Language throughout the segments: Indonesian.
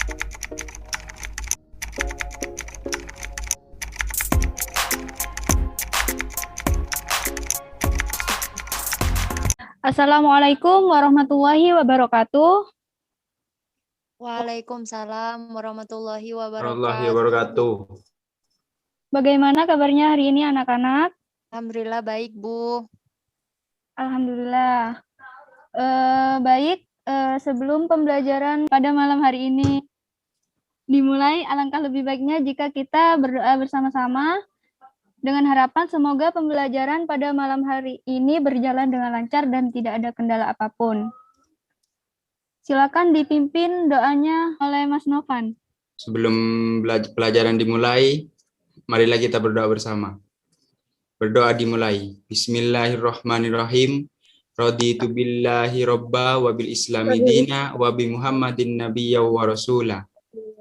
Assalamualaikum warahmatullahi wabarakatuh. Waalaikumsalam warahmatullahi Warahmatullahi wabarakatuh. wabarakatuh. Bagaimana kabarnya hari ini anak-anak? Alhamdulillah baik, Bu. Alhamdulillah. Baik, sebelum pembelajaran pada malam hari ini dimulai, alangkah lebih baiknya jika kita berdoa bersama-sama dengan harapan semoga pembelajaran pada malam hari ini berjalan dengan lancar dan tidak ada kendala apapun. Silakan dipimpin doanya oleh Mas Novan. Sebelum pelajaran dimulai, marilah kita berdoa bersama. Berdoa dimulai. Bismillahirrahmanirrahim. Raditu billahi robba wa bil islami dina wa bi muhammadin nabiyya wa rasulah.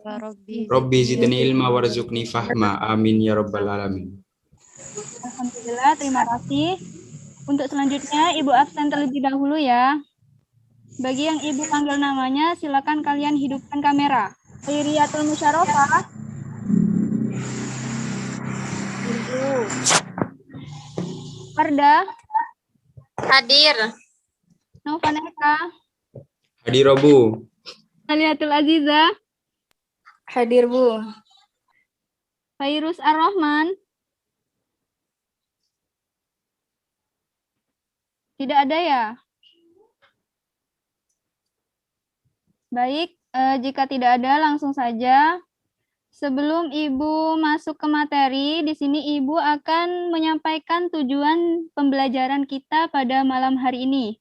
Ya Rabbi, Rabbi zidni ilma warzuqni fahma. Amin ya rabbal alamin. Alhamdulillah, terima kasih. Untuk selanjutnya, Ibu absen terlebih dahulu ya. Bagi yang Ibu panggil namanya, silakan kalian hidupkan kamera. Khairiyatul Musyarofah. Ibu. Farda. Hadir. Novaneka. Hadir Bu. Aliatul Aziza. Hadir, Bu. Fairuz Ar-Rahman. Tidak ada ya? Baik, jika tidak ada langsung saja. Sebelum Ibu masuk ke materi, di sini Ibu akan menyampaikan tujuan pembelajaran kita pada malam hari ini.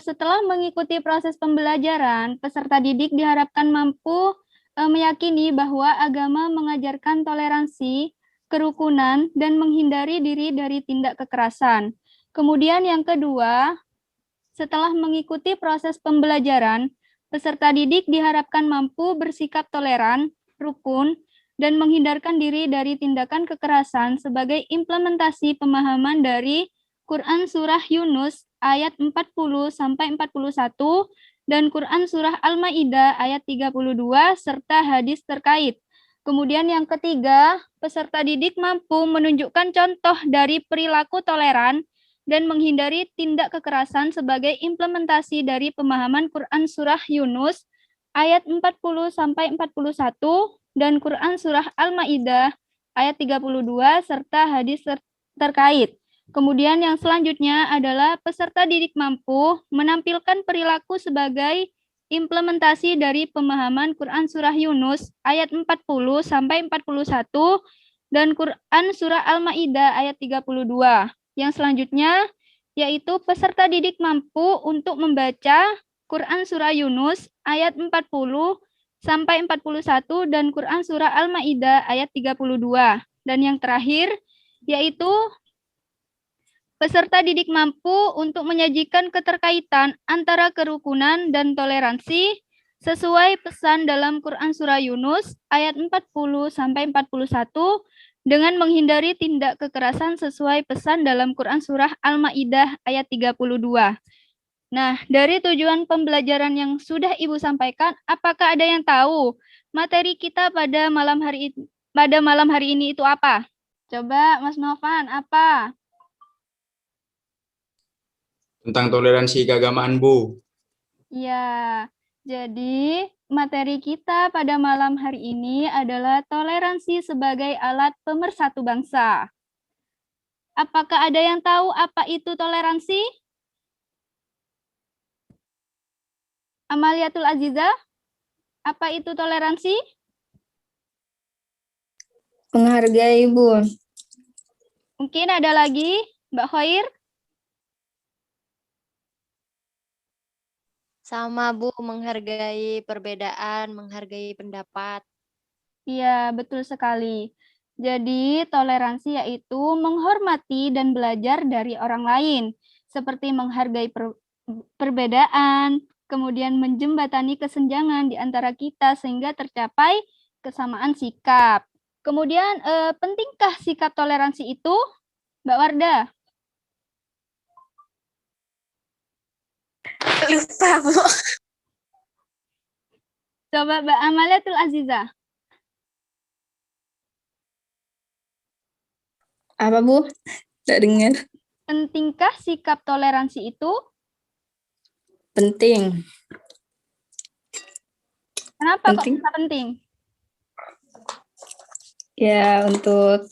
Setelah mengikuti proses pembelajaran, peserta didik diharapkan mampu meyakini bahwa agama mengajarkan toleransi, kerukunan, dan menghindari diri dari tindak kekerasan. Kemudian yang kedua, setelah mengikuti proses pembelajaran, peserta didik diharapkan mampu bersikap toleran, rukun, dan menghindarkan diri dari tindakan kekerasan sebagai implementasi pemahaman dari Quran Surah Yunus ayat 40-41 dan Quran Surah Al-Ma'idah ayat 32 serta hadis terkait. Kemudian yang ketiga, peserta didik mampu menunjukkan contoh dari perilaku toleran dan menghindari tindak kekerasan sebagai implementasi dari pemahaman Quran Surah Yunus ayat 40-41 dan Quran Surah Al-Ma'idah ayat 32 serta hadis terkait. Kemudian yang selanjutnya adalah peserta didik mampu menampilkan perilaku sebagai implementasi dari pemahaman Quran Surah Yunus ayat 40-41 dan Quran Surah Al-Ma'idah ayat 32. Yang selanjutnya yaitu peserta didik mampu untuk membaca Quran Surah Yunus ayat 40-41 dan Quran Surah Al-Ma'idah ayat 32. Dan yang terakhir yaitu peserta didik mampu untuk menyajikan keterkaitan antara kerukunan dan toleransi sesuai pesan dalam Quran Surah Yunus ayat 40-41 dengan menghindari tindak kekerasan sesuai pesan dalam Quran Surah Al-Ma'idah ayat 32. Nah, dari tujuan pembelajaran yang sudah Ibu sampaikan, apakah ada yang tahu materi kita pada malam hari ini itu apa? Coba Mas Novan, apa? Tentang toleransi keagamaan, Bu. Ya, jadi materi kita pada malam hari ini adalah toleransi sebagai alat pemersatu bangsa. Apakah ada yang tahu apa itu toleransi? Amaliatul Aziza, apa itu toleransi? Menghargai, Bu. Mungkin ada lagi, Mbak Khair? Sama, Bu, menghargai perbedaan, menghargai pendapat. Iya, betul sekali. Jadi, toleransi yaitu menghormati dan belajar dari orang lain, seperti menghargai perbedaan, kemudian menjembatani kesenjangan di antara kita sehingga tercapai kesamaan sikap. Kemudian, pentingkah sikap toleransi itu, Mbak Wardah? Lupa, Bu. Coba Mbak Amaliatul Azizah. Apa, Bu? Tidak dengar. Pentingkah sikap toleransi itu? Penting. Kenapa kok Penting. bisa penting? Ya, untuk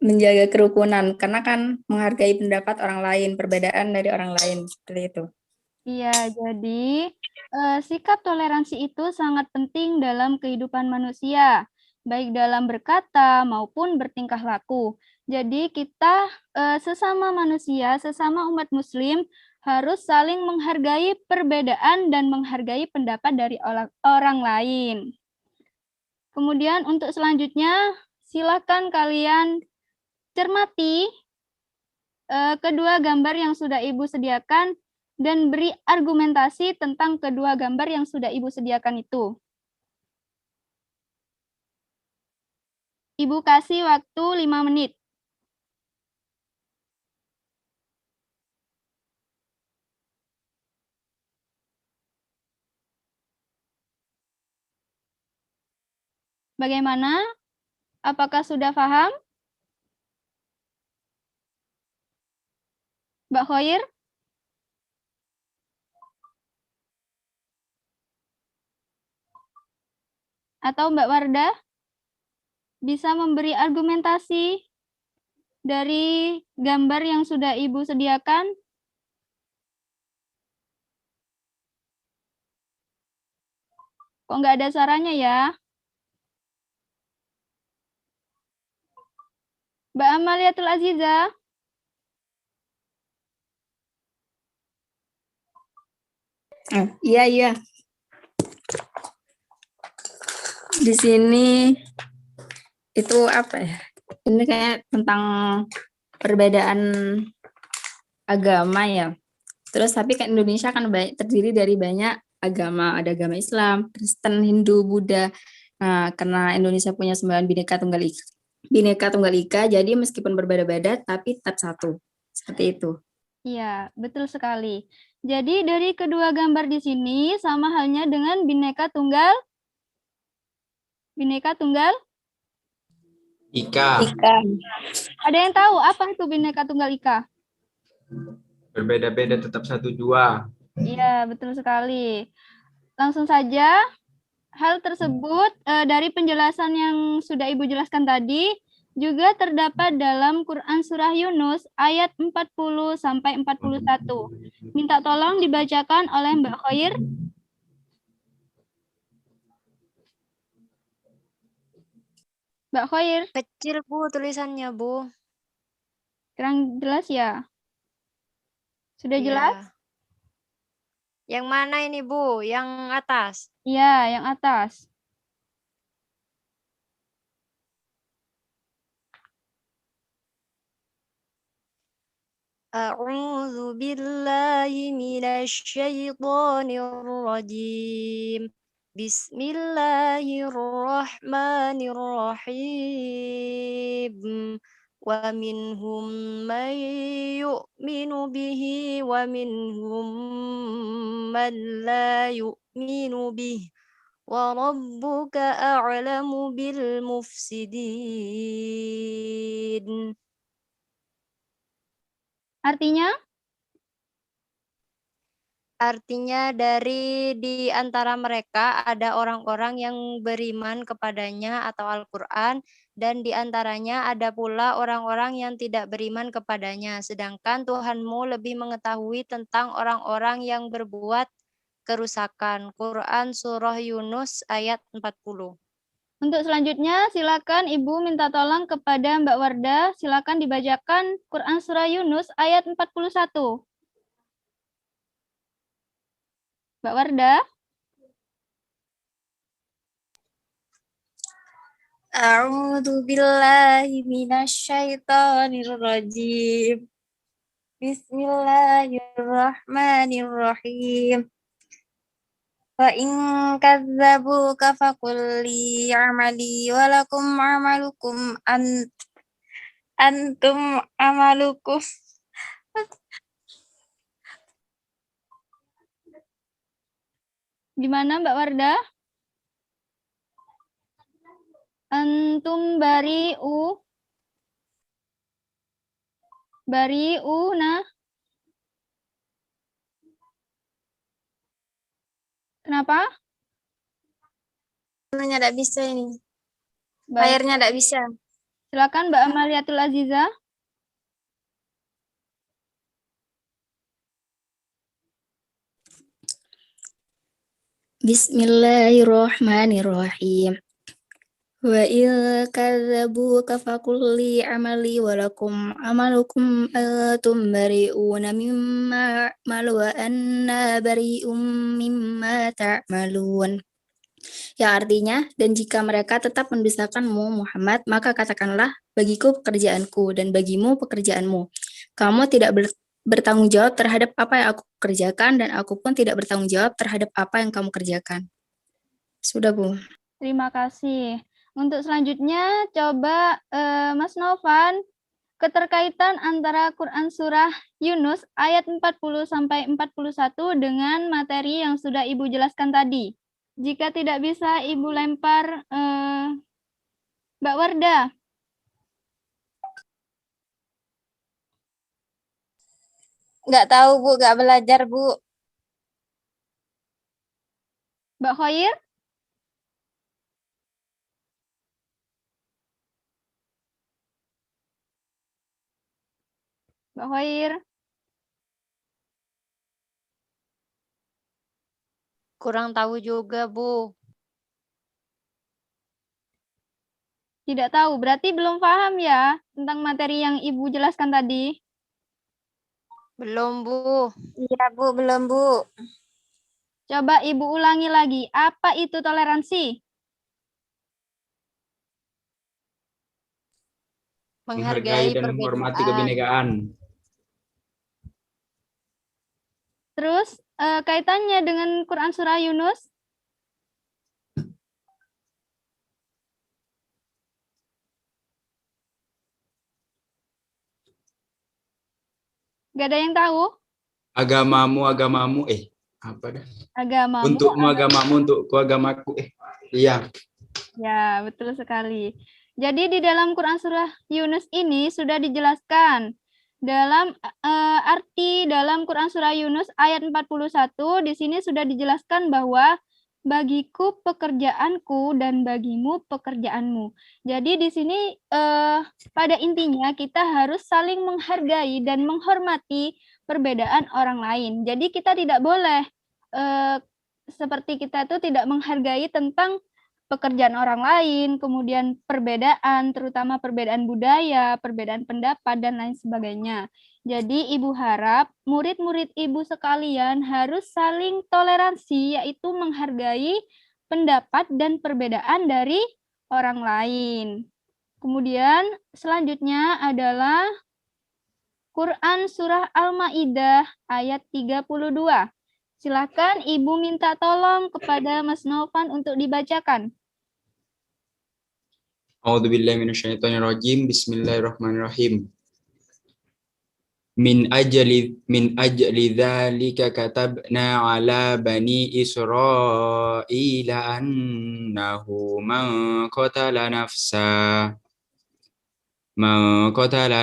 menjaga kerukunan. Karena kan menghargai pendapat orang lain, perbedaan dari orang lain. Seperti itu. Iya, jadi sikap toleransi itu sangat penting dalam kehidupan manusia, baik dalam berkata maupun bertingkah laku. Jadi kita sesama manusia, sesama umat muslim harus saling menghargai perbedaan dan menghargai pendapat dari orang lain. Kemudian untuk selanjutnya, silakan kalian cermati kedua gambar yang sudah Ibu sediakan dan beri argumentasi tentang kedua gambar yang sudah Ibu sediakan itu. Ibu kasih waktu 5 menit. Bagaimana? Apakah sudah paham? Mbak Khoir? Atau Mbak Wardah? Bisa memberi argumentasi dari gambar yang sudah Ibu sediakan? Kok nggak ada suaranya ya? Mbak Amaliatul Azizah? Iya. Di sini itu apa ya? Ini kayak tentang perbedaan agama ya. Terus tapi kan Indonesia kan terdiri dari banyak agama. Ada agama Islam, Kristen, Hindu, Buddha. Nah, karena Indonesia punya 9 Bhinneka Tunggal Ika, jadi meskipun berbeda-beda tapi tetap satu. Seperti itu. Iya, betul sekali. Jadi dari kedua gambar di sini sama halnya dengan Bhinneka Tunggal Ika. Ada yang tahu apa itu Bhinneka Tunggal Ika? Berbeda-beda tetap satu jua. Iya, betul sekali. Langsung saja, hal tersebut dari penjelasan yang sudah Ibu jelaskan tadi juga terdapat dalam Quran Surah Yunus ayat 40 sampai 41. Minta tolong dibacakan oleh Mbak Khoir. Mbak Khoir, Kecil, Bu, tulisannya, Bu. kurang jelas ya? Sudah Iya. jelas? Yang mana ini, Bu? Yang atas? Iya, yang atas. A'udzu billahi minasy syaithanir rajim. Bismillahirrahmanirrahim. Wa minhum man yu'minu bihi wa minhum man la yu'minu bihi. Wa rabbuka a'lamu bil mufsidin. Artinya? Artinya dari di antara mereka ada orang-orang yang beriman kepadanya atau Al-Quran, dan di antaranya ada pula orang-orang yang tidak beriman kepadanya. Sedangkan Tuhanmu lebih mengetahui tentang orang-orang yang berbuat kerusakan. Quran Surah Yunus ayat 40. Untuk selanjutnya, silakan Ibu minta tolong kepada Mbak Wardah, silakan dibacakan Quran Surah Yunus ayat 41. Mbak Wardah. A'udzu billahi minasy syaithanir rajim. Bismillahirrahmanirrahim. Wa in kadzabuka faqul li amali wa lakum amalukum antum amalukum Gimana Mbak Wardah? Antum bari'una. Kenapa? Namanya tidak bisa ini. Baik. Layarnya tidak bisa. Silakan Mbak Amaliatul Aziza. Bismillahirrahmanirrahim. Wa in kadzabuka faqul li amali wa lakum amalukum antum bari'una mimma a'malu wa anna bari'um mimma ta'malun. Yang artinya, dan jika mereka tetap mendustakanmu Muhammad, maka katakanlah, bagiku pekerjaanku dan bagimu pekerjaanmu. Kamu tidak bertanggung jawab terhadap apa yang aku kerjakan dan aku pun tidak bertanggung jawab terhadap apa yang kamu kerjakan. Sudah, Bu. Terima kasih. Untuk selanjutnya, coba Mas Novan, keterkaitan antara Quran Surah Yunus ayat 40-41 dengan materi yang sudah Ibu jelaskan tadi. Jika tidak bisa, Ibu lempar Mbak Wardah. Nggak tahu, Bu. Nggak belajar, Bu. Mbak Khoir? Mbak Khoir? Kurang tahu juga, Bu. Tidak tahu, berarti belum paham ya tentang materi yang Ibu jelaskan tadi? Belum, Bu. Iya, Bu. Belum, Bu. Coba Ibu ulangi lagi, apa itu toleransi? Menghargai dan menghormati perbedaan. kebinekaan. Terus kaitannya dengan Quran Surah Yunus? Gak ada yang tahu? Agamamu, apa dah? Agamamu. Untukmu agamamu, untukku agamaku. Iya. Ya, betul sekali. Jadi di dalam Quran Surah Yunus ini sudah dijelaskan. Dalam arti dalam Quran Surah Yunus ayat 41, di sini sudah dijelaskan bahwa bagiku pekerjaanku dan bagimu pekerjaanmu. Jadi di sini pada intinya kita harus saling menghargai dan menghormati perbedaan orang lain. Jadi kita tidak boleh seperti kita itu tidak menghargai tentang pekerjaan orang lain, kemudian perbedaan, terutama perbedaan budaya, perbedaan pendapat, dan lain sebagainya. Jadi Ibu harap murid-murid Ibu sekalian harus saling toleransi, yaitu menghargai pendapat dan perbedaan dari orang lain. Kemudian selanjutnya adalah Quran Surah Al-Ma'idah ayat 32. Silakan Ibu minta tolong kepada Mas Novan untuk dibacakan. A'udzubillahi minasyaitonirrajim. Bismillahirrahmanirrahim. Min ajli dzalika katabna ala bani Israila annahu man qatala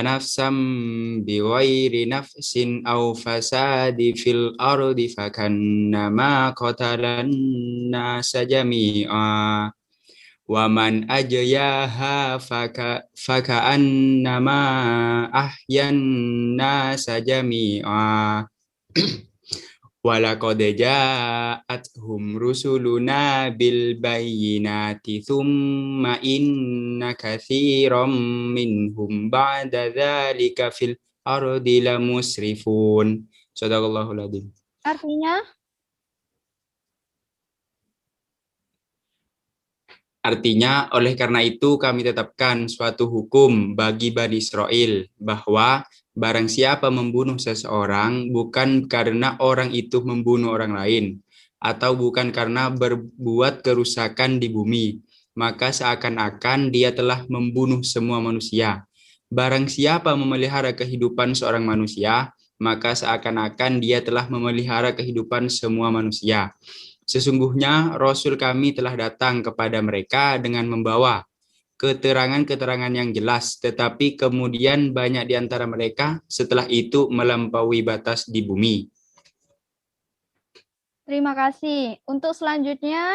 nafsan bighairi nafsin aw fasadi fil ardi fakannama qatalan nasa jami'a wa man ajyaha fakannama ahyan nasa jami'a walaqad ja'athum rusuluna bil bayyinati thumma inna katsiran minhum ba'da dzalika fil ardi lamusrifun. Shadaqallahul adzim. Artinya, oleh karena itu kami tetapkan suatu hukum bagi Bani Israel bahwa barang siapa membunuh seseorang bukan karena orang itu membunuh orang lain atau bukan karena berbuat kerusakan di bumi, maka seakan-akan dia telah membunuh semua manusia. Barang siapa memelihara kehidupan seorang manusia, maka seakan-akan dia telah memelihara kehidupan semua manusia. Sesungguhnya Rasul kami telah datang kepada mereka dengan membawa keterangan-keterangan yang jelas, tetapi kemudian banyak di antara mereka setelah itu melampaui batas di bumi. Terima kasih. Untuk selanjutnya,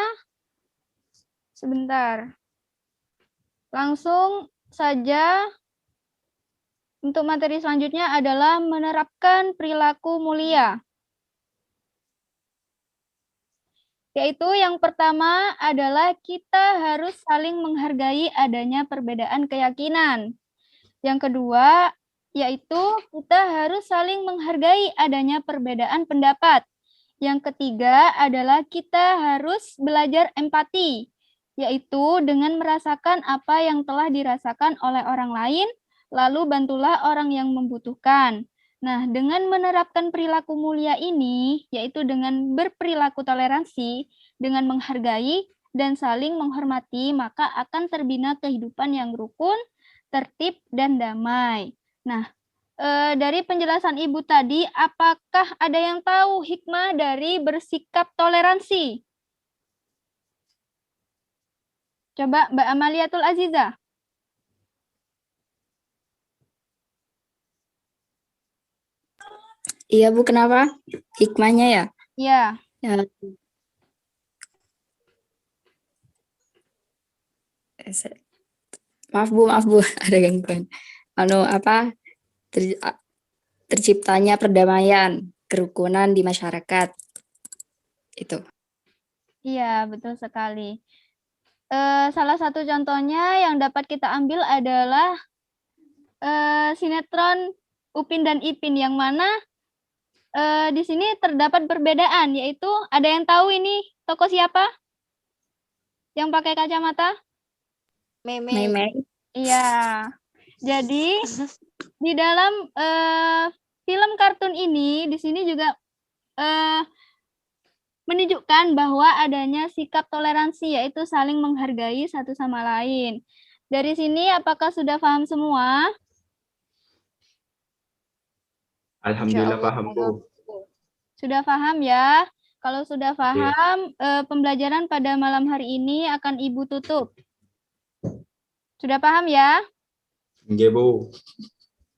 sebentar. Langsung saja untuk materi selanjutnya adalah menerapkan perilaku mulia. Yaitu yang pertama adalah kita harus saling menghargai adanya perbedaan keyakinan. Yang kedua, yaitu kita harus saling menghargai adanya perbedaan pendapat. Yang ketiga adalah kita harus belajar empati, yaitu dengan merasakan apa yang telah dirasakan oleh orang lain, lalu bantulah orang yang membutuhkan. Nah, dengan menerapkan perilaku mulia ini, yaitu dengan berperilaku toleransi, dengan menghargai dan saling menghormati, maka akan terbina kehidupan yang rukun, tertib, dan damai. Nah, dari penjelasan Ibu tadi, apakah ada yang tahu hikmah dari bersikap toleransi? Coba Mbak Amaliatul Azizah. Iya Bu, kenapa? Hikmahnya ya? Iya. Ya. Maaf Bu, ada gangguan. Terciptanya perdamaian, kerukunan di masyarakat. Itu. Iya, betul sekali. Salah satu contohnya yang dapat kita ambil adalah sinetron Upin dan Ipin, yang mana di sini terdapat perbedaan, yaitu ada yang tahu ini tokoh siapa? Yang pakai kacamata? Meme. Iya. Jadi di dalam film kartun ini di sini juga menunjukkan bahwa adanya sikap toleransi, yaitu saling menghargai satu sama lain. Dari sini apakah sudah paham semua? Alhamdulillah paham, Bu. Sudah paham ya? Kalau sudah paham, pembelajaran pada malam hari ini akan Ibu tutup. Sudah paham ya? Nggih, Bu.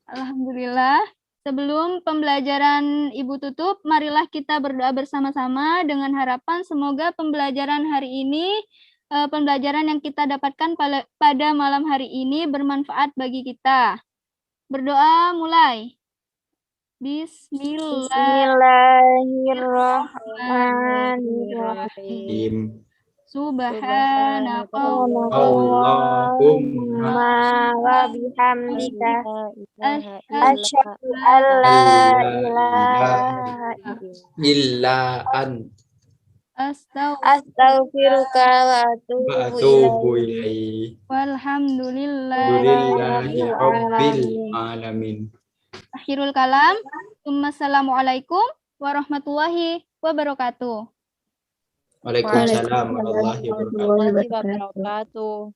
Alhamdulillah. Sebelum pembelajaran Ibu tutup, marilah kita berdoa bersama-sama dengan harapan semoga pembelajaran hari ini, pembelajaran yang kita dapatkan pada malam hari ini bermanfaat bagi kita. Berdoa mulai. Bismillahirrahmanirrahim. Allahumma wa bihamdika asyhadu an la ilaha illa anta astaghfiruka wa wa atubu atubu ilaihi. Walhamdulillahi Alhamdulillahi rabbil alamin. Akhirul kalam. Assalamualaikum warahmatullahi wabarakatuh. Waalaikumsalam warahmatullahi wabarakatuh. Wabarakatuh.